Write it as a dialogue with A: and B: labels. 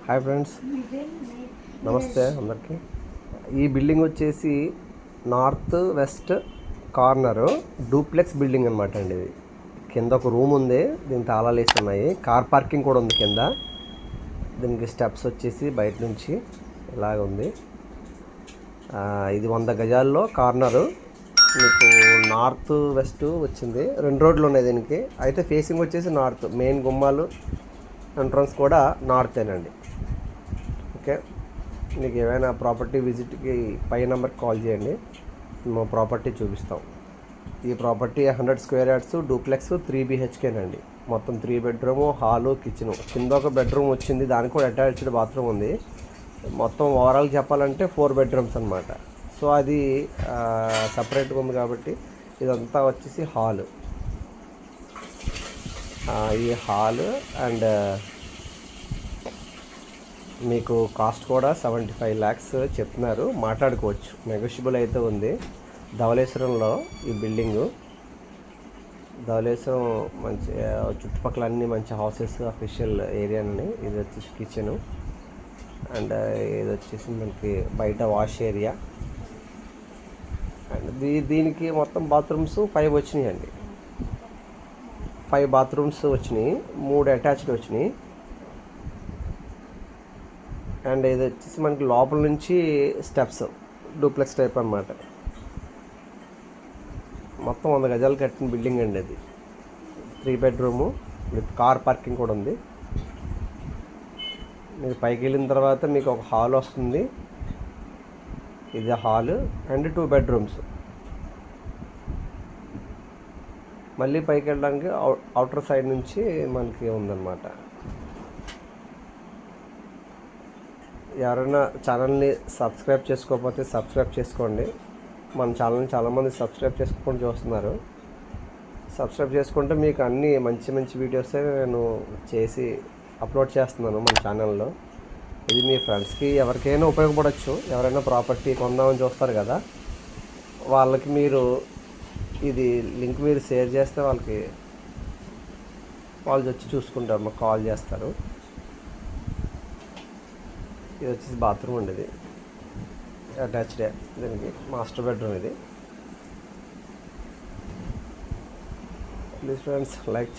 A: Hi friends, నమస్తే అందరికీ. ఈ బిల్డింగ్ వచ్చేసి north west corner duplex building అనమాట అండి. ఇది కింద ఒక రూమ్ ఉంది, దీనికి తాళాలు వేసి ఉన్నాయి. కార్ పార్కింగ్ కూడా ఉంది కింద. దీనికి స్టెప్స్ వచ్చేసి బయట నుంచి ఇలాగ ఉంది. ఇది 100 గజాల్లో కార్నరు. మీకు నార్త్ వెస్ట్ వచ్చింది. 2 రోడ్లు ఉన్నాయి దీనికి. అయితే ఫేసింగ్ వచ్చేసి నార్త్. మెయిన్ గుమ్మాలు ఎంట్రన్స్ కూడా నార్తేనండి. ఓకే, మీకు ఏమైనా ప్రాపర్టీ విజిట్కి పై నెంబర్కి కాల్ చేయండి, మేము ప్రాపర్టీ చూపిస్తాం. ఈ ప్రాపర్టీ 100 స్క్వేర్ యార్డ్స్ డూప్లెక్స్ 3 BHKనండి. మొత్తం 3 బెడ్రూము, హాలు, కిచెను. కింద ఒక బెడ్రూమ్ వచ్చింది, దానికి కూడా అటాచ్డ్ బాత్రూమ్ ఉంది. మొత్తం ఓవరాల్ చెప్పాలంటే 4 బెడ్రూమ్స్ అనమాట. సో అది సపరేట్గా ఉంది కాబట్టి ఇదంతా వచ్చేసి హాలు. ఈ హాల్ అండ్ మీకు కాస్ట్ కూడా 75 lakhs చెప్తున్నారు. మాట్లాడుకోవచ్చు, నెగోషియబుల్ అయితే ఉంది. ధవళేశ్వరంలో ఈ బిల్డింగు. ధవళేశ్వరం మంచి చుట్టుపక్కల అన్నీ మంచి హౌసెస్, అఫీషియల్ ఏరియాని. ఇది వచ్చేసి కిచెను అండ్ ఇది వచ్చేసి మనకి బయట వాష్ ఏరియా. అండ్ దీనికి మొత్తం బాత్రూమ్స్ 5 వచ్చినాయి అండి. 5 బాత్రూమ్స్ వచ్చినాయి, 3 అటాచ్డ్ వచ్చినాయి. అండ్ ఇది వచ్చేసి మనకి లోపల నుంచి స్టెప్స్, డూప్లెక్స్ టైప్ అన్నమాట. మొత్తం 100 గజాలు కట్టిన బిల్డింగ్ అండి అది. 3 బెడ్రూము విత్ కార్ పార్కింగ్ కూడా ఉంది. మీరు పైకి వెళ్ళిన తర్వాత మీకు ఒక హాల్ వస్తుంది. ఇది హాల్ అండ్ 2 బెడ్రూమ్స్. మళ్ళీ పైకి వెళ్ళడానికి అవుటర్ సైడ్ నుంచి మనకి ఉందన్నమాట. ఎవరైనా ఛానల్ని సబ్స్క్రైబ్ చేసుకోకపోతే సబ్స్క్రైబ్ చేసుకోండి. మన ఛానల్ని చాలామంది సబ్స్క్రైబ్ చేసుకొని చూస్తున్నారు. సబ్స్క్రైబ్ చేసుకుంటే మీకు అన్నీ మంచి మంచి వీడియోసే నేను చేసి అప్లోడ్ చేస్తున్నాను మన ఛానల్లో. ఇది మీ ఫ్రెండ్స్కి ఎవరికైనా ఉపయోగపడవచ్చు. ఎవరైనా ప్రాపర్టీ కొందామని చూస్తారు కదా, వాళ్ళకి మీరు ఇది లింక్ మీరు షేర్ చేస్తే వాళ్ళు వచ్చి చూసుకుంటారు, మాకు కాల్ చేస్తారు. ఇది వచ్చేసి బాత్రూమ్ అండి. ఇది అటాచ్డే, దీనికి మాస్టర్ బెడ్రూమ్. ఇది ప్లీజ్ ఫ్రెండ్స్ లైక్